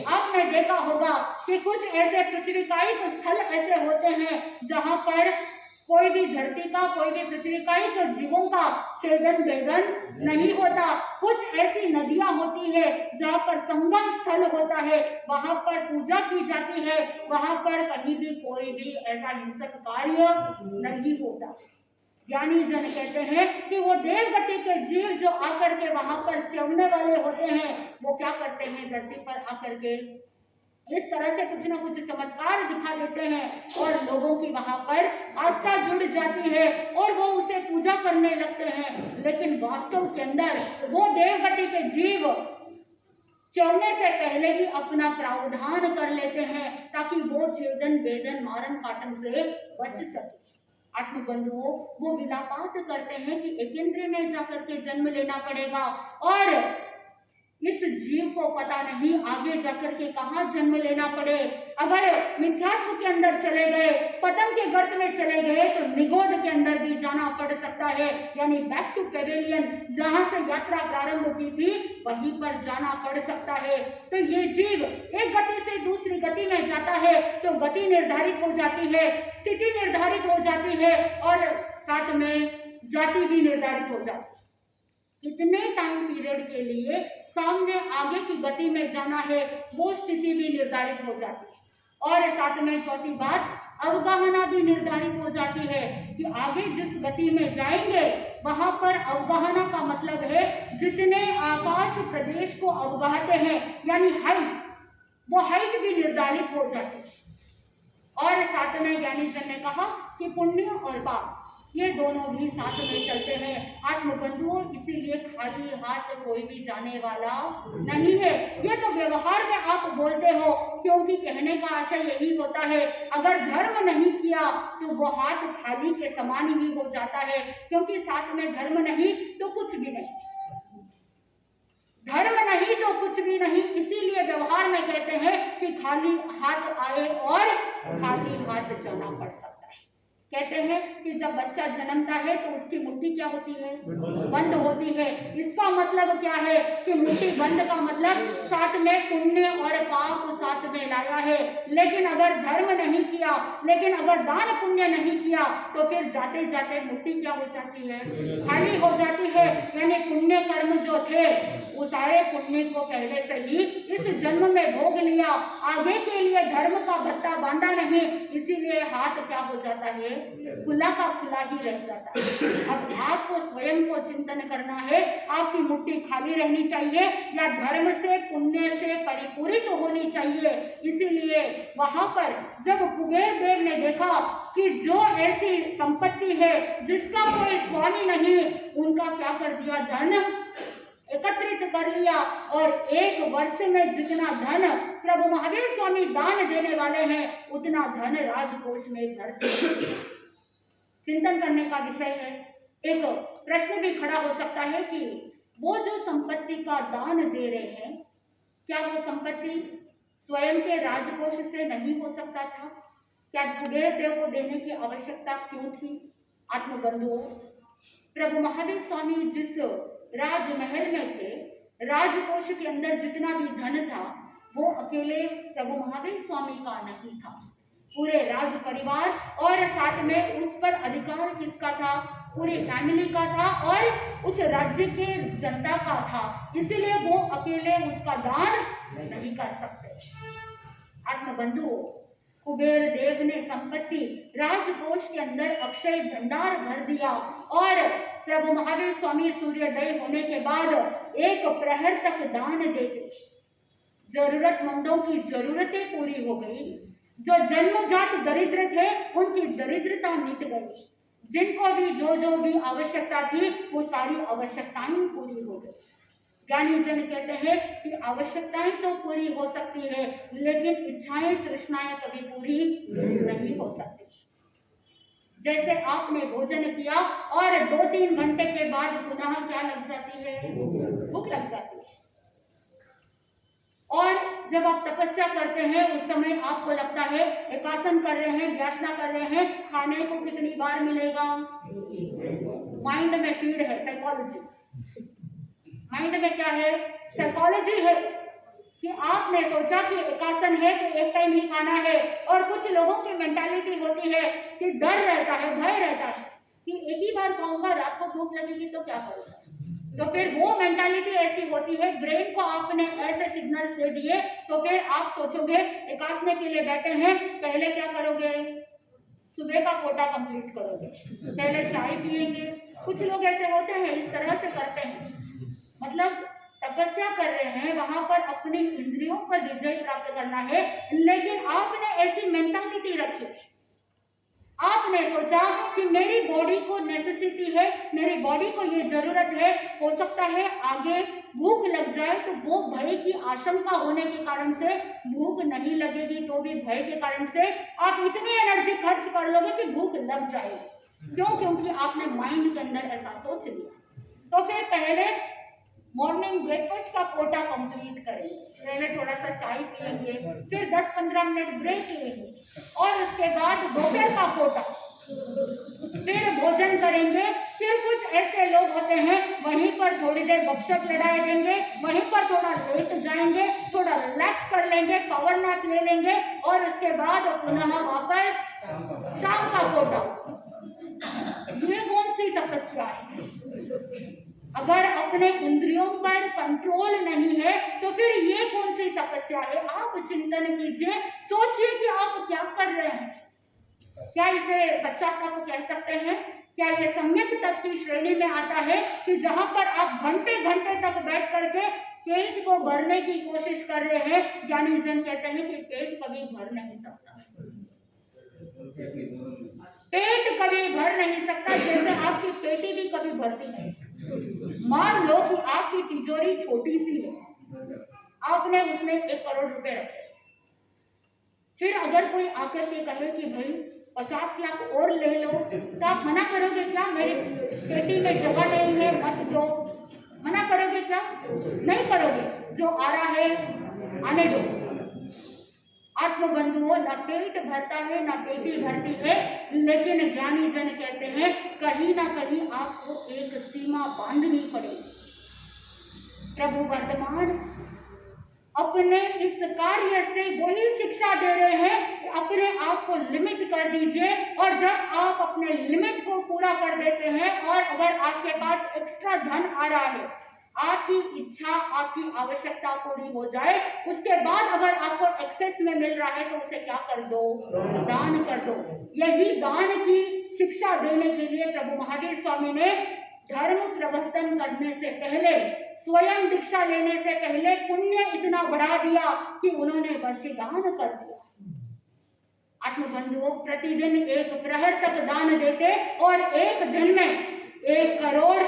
आपने देखा होगा कि कुछ ऐसे पृथ्वीकायिक स्थल ऐसे होते हैं जहां पर कोई भी धरती का कोई भी पृथ्वीकायिक जीवों का छेदन भेदन नहीं होता। कुछ ऐसी नदियां होती है जहां पर संगम स्थल होता है, वहां पर पूजा की जाती है, वहां पर कहीं भी कोई भी ऐसा हिंसक कार्य नहीं होता। ज्ञानी जन कहते हैं कि वो देवगति के जीव जो आकर के वहां पर चवने वाले होते हैं वो क्या करते हैं, धरती पर आकर के इस तरह से कुछ ना कुछ चमत्कार दिखा देते हैं और लोगों की वहां पर आस्था जुड़ जाती है और वो उसे पूजा करने लगते हैं। लेकिन वास्तव के अंदर वो देवगति के जीव चलने से पहले ही अपना प्रावधान कर लेते हैं ताकि वो छेदन भेदन मारन काटन से बच सके। आत्मबंधुओं, वो विलापात करते हैं कि एकेंद्रिय में जाकर के जन्म लेना पड़ेगा और इस जीव को पता नहीं आगे जाकर के कहाँ जन्म लेना पड़े। अगर मिथ्यात्व के अंदर चले गए, पतन के गर्त में चले गए तो निगोद के अंदर भी जाना पड़ सकता है, यानी बैक टू पेवेलियन, जहां से यात्रा प्रारंभ की थी वहीं पर जाना पड़ सकता है। तो ये जीव एक गति से दूसरी गति में जाता है तो गति निर्धारित हो जाती है, स्थिति निर्धारित हो जाती है और साथ में जाति भी निर्धारित हो जाती है। इतने टाइम पीरियड के लिए सामने आगे की गति में जाना है, वो स्थिति भी निर्धारित हो जाती है। और साथ में चौथी बात, अवगाहना भी निर्धारित हो जाती है कि आगे जिस गति में जाएंगे वहां पर अवगाहना का मतलब है जितने आकाश प्रदेश को अवगाहते हैं, यानी हाइट, वो हाइट भी निर्धारित हो जाती है। और साथ में ज्ञानी जन ने कहा कि पुण्य और पाप ये दोनों भी साथ में चलते हैं आत्मबंधुओं। इसीलिए खाली हाथ कोई भी जाने वाला नहीं है। ये तो व्यवहार में आप बोलते हो, क्योंकि कहने का आशय यही होता है, अगर धर्म नहीं किया तो वो हाथ खाली के समान ही हो जाता है, क्योंकि साथ में धर्म नहीं तो कुछ भी नहीं, धर्म नहीं तो कुछ भी नहीं। इसीलिए व्यवहार में कहते हैं कि खाली हाथ आए और खाली हाथ जाना पड़ता है। कहते हैं कि जब बच्चा जन्मता है तो उसकी मुट्ठी क्या होती है, बंद होती है। इसका मतलब क्या है कि मुट्ठी बंद का मतलब साथ में पुण्य और पाप साथ में लाया है। लेकिन अगर धर्म नहीं किया, लेकिन अगर दान पुण्य नहीं किया तो फिर जाते जाते मुट्ठी क्या हो जाती है, खाली हो जाती है। यानी पुण्य कर्म जो थे वो सारे पुण्य को पहले से ही इस जन्म में भोग लिया, आगे के लिए धर्म का भत्ता बांधा नहीं, इसीलिए हाथ क्या हो जाता है, खुला का खुला ही रह जाता है। अब आपको स्वयं को चिंतन करना है, आपकी मुट्ठी खाली रहनी चाहिए या धर्म से पुण्य से परिपूरित होनी चाहिए। इसीलिए वहां पर जब कुबेर देव ने देखा कि जो ऐसी संपत्ति है जिसका कोई स्वामी नहीं, उनका क्या कर दिया, धन एकत्रित कर लिया और एक वर्ष में जितना धन प्रभु महावीर स्वामी दान देने वाले हैं उतना धन राजकोष में धर दिया। चिंतन करने का विषय है। एक प्रश्न भी खड़ा हो सकता है कि वो जो संपत्ति का दान दे रहे हैं, क्या वो संपत्ति स्वयं के राजकोष से नहीं हो सकता था? क्या कुबेर देव को देने की आवश्यकता क्यों थी? आत्मबंधुओं, प्रभु महावीर स्वामी जिस राजमहल में थे, राजकोष के अंदर जितना भी धन था वो अकेले प्रभु महावीर स्वामी का नहीं था, पूरे राज परिवार और साथ में उस पर अधिकार किसका था, पूरी फैमिली का था और उस राज्य के जनता का था। इसलिए वो अकेले उसका दान नहीं कर सकते। आत्मबंधुओं, कुबेर देव ने संपत्ति राजकोष के अंदर अक्षय भंडार भर दिया और प्रभु महावीर स्वामी सूर्योदय होने के बाद एक प्रहर तक दान देते, जरूरतमंदों की जरूरतें पूरी हो गई। जो जन्मजात दरिद्र थे उनकी दरिद्रता मिट गई, जिनको भी जो भी आवश्यकता थी वो सारी आवश्यकताएं पूरी हो गई। ज्ञानी जन कहते हैं कि आवश्यकताएं तो पूरी हो सकती है, लेकिन इच्छाएं तृष्णाएं कभी पूरी नहीं हो सकती। जैसे आपने भोजन किया और 2-3 घंटे के बाद पुनः क्या लग जाती है, भूख लग जाती है। और जब आप तपस्या करते हैं उस समय आपको लगता है एकासन कर रहे हैं, व्यासना कर रहे हैं, खाने को कितनी बार मिलेगा। माइंड में फीड है, साइकोलॉजी। माइंड में क्या है, साइकोलॉजी है कि आपने सोचा कि एकासन है तो एक टाइम ही खाना है, और कुछ लोगों की मेंटालिटी होती है कि डर रहता है, भय रहता है कि एक ही बार खाऊंगा, रात को भूख लगेगी तो क्या करूंगा। तो फिर वो मेंटालिटी ऐसी होती है, ब्रेन को आपने ऐसे सिग्नल्स दे दिए तो फिर आप सोचोगे एकासने के लिए बैठे हैं, पहले क्या करोगे, सुबह का कोटा कंप्लीट करोगे, पहले चाय पिएंगे। कुछ लोग ऐसे होते हैं, इस तरह से करते हैं, मतलब तपस्या कर रहे हैं, वहां पर अपनी इंद्रियों पर विजय प्राप्त करना है, लेकिन आपने ऐसी मेंटालिटी रखी, आपने सोचा कि मेरी बॉडी को नेसेसिटी है, मेरी बॉडी को ये जरूरत है, हो सकता है आगे भूख लग जाए, तो वो भय की आशंका होने के कारण से भूख नहीं लगेगी, तो भी भय के कारण से आप इतनी एनर्जी खर्च कर लोगे कि भूख लग जाएगी। क्यों? क्योंकि आपने माइंड के अंदर ऐसा सोच लिया। तो फिर पहले मॉर्निंग ब्रेकफास्ट का कोटा कंप्लीट करेंगे, पहले थोड़ा सा चाय पिएंगे, फिर 10-15 मिनट ब्रेक लेंगे और उसके बाद दोपहर का कोटा, फिर भोजन करेंगे। फिर कुछ ऐसे लोग होते हैं वहीं पर थोड़ी देर गपशप लड़ाए देंगे, वहीं पर थोड़ा लेट जाएंगे, थोड़ा रिलैक्स कर लेंगे, पावर नैप ले लेंगे और उसके बाद पुनः वापस शाम का कोटा। ये कौन सी तपस्या है? अगर अपने इंद्रियों पर कंट्रोल नहीं है तो फिर ये कौन सी तपस्या है? आप चिंतन कीजिए, सोचिए कि आप क्या कर रहे हैं। क्या इसे पश्चाताप कह सकते हैं? क्या ये सम्यक तप की श्रेणी में आता है कि जहां पर आप घंटे घंटे तक बैठ करके पेट को भरने की कोशिश कर रहे हैं? ज्ञानी जन कहते हैं कि पेट कभी भर नहीं सकता। पेट कभी भर नहीं सकता, जैसे आपकी पेटी भी कभी भरती नहीं। मान लो कि आपकी तिजोरी छोटी सी है, आपने उसमें 1 करोड़ रुपए रखे, फिर अगर कोई आकर के कहे कि भाई 50 लाख और ले लो, तो आप मना करोगे क्या? मेरी पेटी में जगह नहीं है, मत दो। मना करोगे क्या? नहीं करोगे। जो आ रहा है आने दो। आत्मबंधुओं, न पेट भरता है न पेटी भरती है, लेकिन ज्ञानी जन कहते हैं कहीं ना कहीं आपको एक सीमा बांधनी पड़ेगी। प्रभु वर्तमान अपने इस कार्य से वही शिक्षा दे रहे हैं, अपने आप को लिमिट कर दीजिए, और जब आप अपने लिमिट को पूरा कर देते हैं और अगर आपके पास एक्स्ट्रा धन आ रहा है, आपकी इच्छा आपकी आवश्यकता पूरी हो जाए, उसके बाद अगर आपको एक्सेस में मिल रहा है तो उसे क्या कर दो? दान कर दो। यही दान की शिक्षा देने के लिए प्रभु महावीर स्वामी ने धर्म प्रवर्तन करने से पहले, स्वयं दीक्षा लेने से पहले पुण्य इतना बढ़ा दिया कि उन्होंने वर्षीदान कर दिया। आत्मबंधुओं, प्रतिदिन 1 प्रहर तक दान देते और एक दिन में 1 करोड़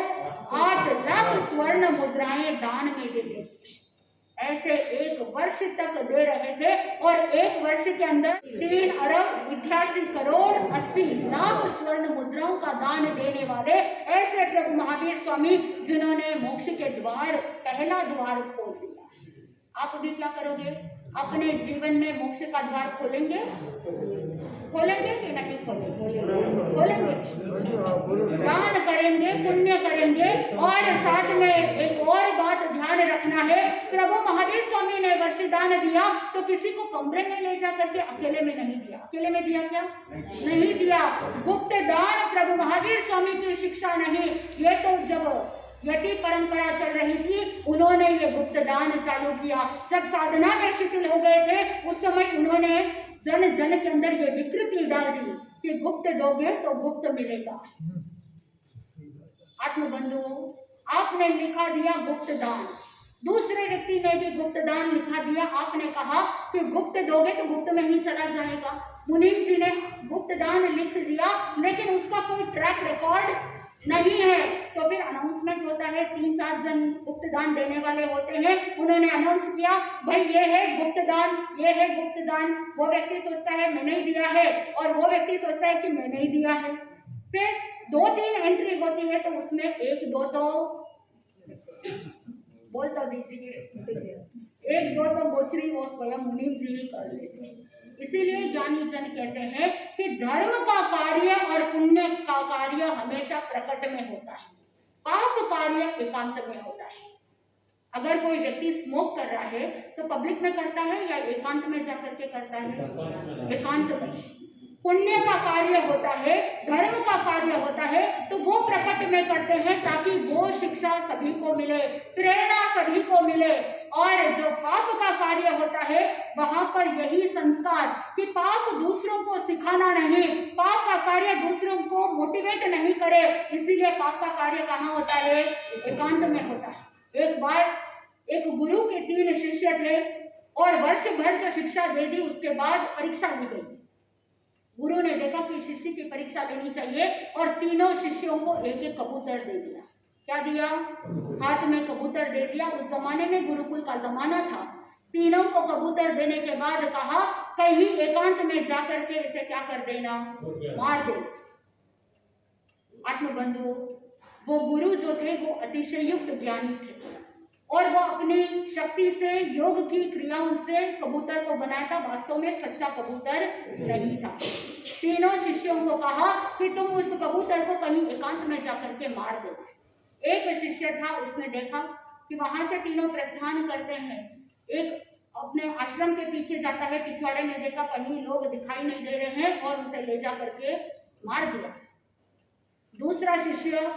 8 लाख स्वर्ण मुद्राएं दान में दे देते। ऐसे 1 वर्ष तक दे रहे थे और 1 वर्ष के अंदर 3 अरब 88 करोड़ 80 लाख स्वर्ण मुद्राओं का दान देने वाले ऐसे प्रभु महावीर स्वामी, जिन्होंने मोक्ष के द्वार, पहला द्वार खोल दिया। आप भी क्या करोगे? अपने जीवन में मोक्ष का द्वार खोलेंगे? खोलेंगे कि नहीं खोलेंगे? खोलेंगे। दान करेंगे, पुण्य करेंगे। और साथ में एक और बात ध्यान रखना है, प्रभु महावीर स्वामी ने वर्षदान दिया तो किसी को कमरे में ले जा करके अकेले में नहीं दिया। अकेले में दिया क्या? नहीं दिया। गुप्त दान प्रभु महावीर स्वामी की शिक्षा नहीं, ये तो जब यति परंपरा चल रही थी, उन्होंने ये गुप्त दान चालू किया। जब साधना में शिथिल हो गए थे, उस समय उन्होंने जन जन के अंदर ये विकृति डाल दी कि गुप्त दोगे तो गुप्त मिलेगा। आत्मबंधुओं, आपने लिखा दिया गुप्त दान, दूसरे व्यक्ति ने भी गुप्त दान लिखा दिया। आपने कहा कि गुप्त दोगे तो गुप्त में ही चला जाएगा। मुनीम जी ने गुप्त दान लिख दिया, लेकिन उसका कोई ट्रैक रिकॉर्ड नहीं है। तो फिर अनाउंसमेंट होता है, 3-4 जन गुप्त दान देने वाले होते हैं, उन्होंने अनाउंस किया, भाई ये है गुप्त दान, ये है गुप्त दान। वो व्यक्ति सोचता है मैंने ही दिया है, और वो व्यक्ति सोचता है कि मैंने ही दिया है। फिर 2-3 एंट्री होती है, तो उसमें 1-2 तो बोल तो दीजिए, 1-2 तो गोचरी वो स्वयं मुनीम जी ही कर लेते हैं। इसीलिए ज्ञानी जन कहते हैं कि धर्म का कार्य और पुण्य का कार्य हमेशा प्रकट में होता है, पाप कार्य एकांत में होता है। अगर कोई व्यक्ति स्मोक कर रहा है तो पब्लिक में करता है या एकांत में जाकर के करता है? एकांत में। पुण्य का कार्य होता है, धर्म का कार्य होता है, तो वो प्रकट में करते हैं ताकि वो शिक्षा सभी को मिले, प्रेरणा सभी को मिले। और जो पाप का कार्य होता है, वहां पर यही संस्कार कि पाप दूसरों को सिखाना नहीं, पाप का कार्य दूसरों को मोटिवेट नहीं करे, इसीलिए पाप का कार्य कहाँ होता है? एकांत में होता है। एक बार एक गुरु के 3 शिष्य थे और वर्ष भर जो शिक्षा दे दी, उसके बाद परीक्षा ली गई। गुरु ने देखा कि शिष्य की परीक्षा लेनी चाहिए और तीनों शिष्यों को 1-1 कबूतर दे दिया। क्या दिया? हाथ में कबूतर दे दिया। उस जमाने में गुरुकुल का जमाना था। तीनों को कबूतर देने के बाद कहा कहीं एकांत में जाकर के इसे क्या कर देना? मार दे। आत्मबंधुओं, वो गुरु जो थे वो अतिशयुक्त ज्ञानी थे और वो अपनी शक्ति से, योग की क्रियाओं से कबूतर को बनाया था। वास्तव में सच्चा कबूतर नहीं था। तीनों शिष्यों को कहा कि तुम उस कबूतर को कहीं एकांत में जाकर के मार देना। एक शिष्य था, उसने देखा कि वहां से तीनों प्रस्थान करते हैं। एक अपने आश्रम के पीछे जाता है, पिछवाड़े में देखा कहीं लोग दिखाई नहीं दे रहे हैं और उसे ले जा करके मार दिया। दूसरा शिष्य,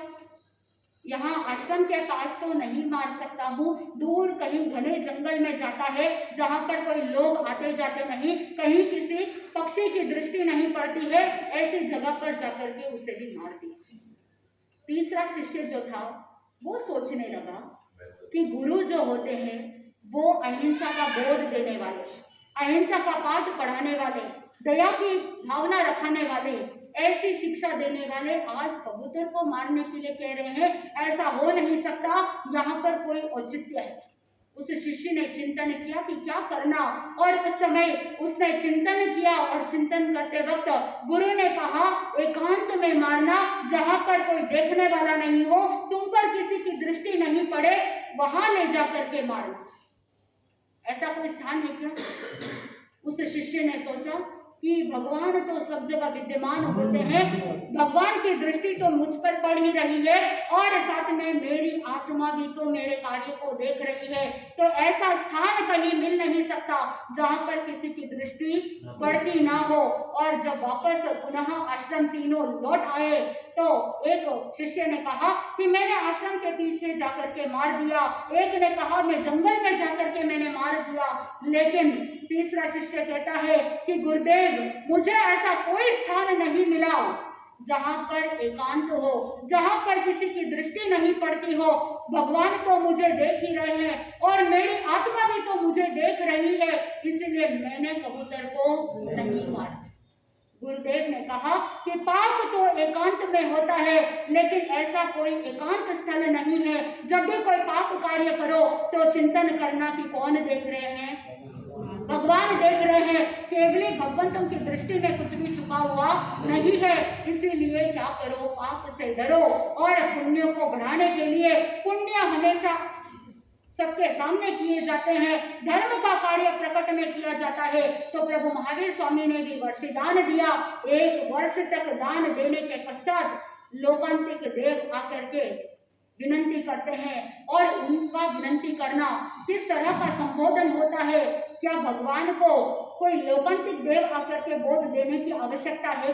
यहाँ आश्रम के पास तो नहीं मार सकता हूँ, दूर कहीं घने जंगल में जाता है जहाँ पर कोई लोग आते जाते नहीं, कहीं किसी पक्षी की दृष्टि नहीं पड़ती है, ऐसी जगह पर जाकर के उसे भी मार दिया। तीसरा शिष्य जो था वो सोचने लगा कि गुरु जो होते हैं वो अहिंसा का बोध देने वाले, अहिंसा का पाठ पढ़ाने वाले, दया की भावना रखने वाले, ऐसी शिक्षा देने वाले आज कबूतर को मारने के लिए कह रहे हैं, ऐसा हो नहीं सकता, यहाँ पर कोई औचित्य है। उस शिष्य ने चिंतन किया कि क्या करना, और उस समय उसने चिंतन किया और चिंतन करते वक्त गुरु ने कहा, एकांत में मारना, जहाँ पर कोई देखने वाला नहीं हो, तुम पर किसी की दृष्टि नहीं पड़े, वहां ले जाकर के मारना। ऐसा कोई स्थान है क्या? उस शिष्य ने सोचा कि भगवान तो सब जगह विद्यमान होते हैं, भगवान की दृष्टि तो मुझ पर पड़ ही रही है और साथ में मेरी आत्मा भी तो मेरे कार्य को देख रही है, तो ऐसा स्थान कहीं मिल नहीं सकता जहां पर किसी की दृष्टि पड़ती ना हो। और जब वापस पुनः आश्रम तीनों लौट आए तो एक शिष्य ने कहा कि मैंने आश्रम के पीछे जाकर के मार दिया, एक ने कहा मैं जंगल में जाकर के मैंने मार दिया, लेकिन तीसरा शिष्य कहता है कि गुरुदेव मुझे ऐसा कोई स्थान नहीं मिला जहां पर एकांत हो, जहां पर किसी की दृष्टि नहीं पड़ती हो, भगवान तो मुझे देख ही रहे हैं और मेरी आत्मा भी तो मुझे देख रही है, इसलिए मैंने कबूतर को नहीं मारा। गुरुदेव ने कहा कि पाप तो एकांत में होता है, लेकिन ऐसा कोई एकांत स्थल नहीं है। जब भी कोई पाप कार्य करो तो चिंतन करना कि कौन देख रहे हैं, भगवान देख रहे हैं, केवल भगवंतों की दृष्टि में कुछ भी छुपा हुआ नहीं है। इसीलिए क्या करो, पाप से डरो और पुण्य को बढ़ाने के लिए पुण्य हमेशा सबके सामने किए जाते हैं, धर्म का कार्य प्रकट में किया जाता है। तो प्रभु महावीर स्वामी ने भी वर्षदान दिया। 1 वर्ष तक दान देने के पश्चात लोकांतिक देव आकर के विनंती करते हैं, और उनका विनंती करना किस तरह का संबोधन होता है, क्या भगवान को कोई लोकांतिक देव आकर के बोध देने की आवश्यकता है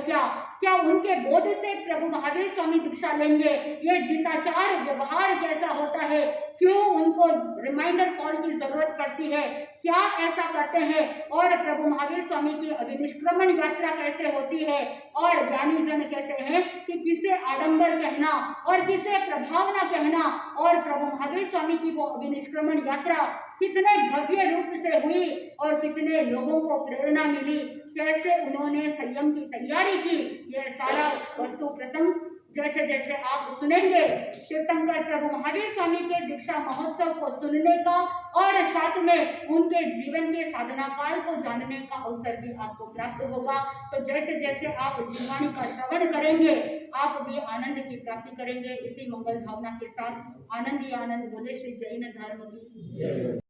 क्या उनके बोध से प्रभु महावीर स्वामी दीक्षा लेंगे? ये जीताचार व्यवहार कैसा होता है, क्यों उनको रिमाइंडर कॉल की जरूरत पड़ती है, क्या ऐसा करते हैं, और प्रभु महावीर स्वामी की अभिनिष्क्रमण यात्रा कैसे होती है, और ज्ञानी जन कहते हैं कि किसे आडंबर कहना और किसे प्रभावना कहना, और प्रभु महावीर स्वामी की वो अभिनिष्क्रमण यात्रा कितने भव्य रूप से हुई और कितने लोगों को प्रेरणा मिली, कैसे उन्होंने संयम की तैयारी की, यह सारा वस्तु प्रसंग जैसे जैसे आप सुनेंगे तीर्थंकर प्रभु महावीर स्वामी के दीक्षा महोत्सव को सुनने का और साथ में उनके जीवन के साधना काल को जानने का अवसर भी आपको प्राप्त होगा। तो जैसे जैसे आप जीववाणी का श्रवण करेंगे आप भी आनंद की प्राप्ति करेंगे। इसी मंगल भावना के साथ आनंद ही आनंद बोले श्री जैन धर्म की जय।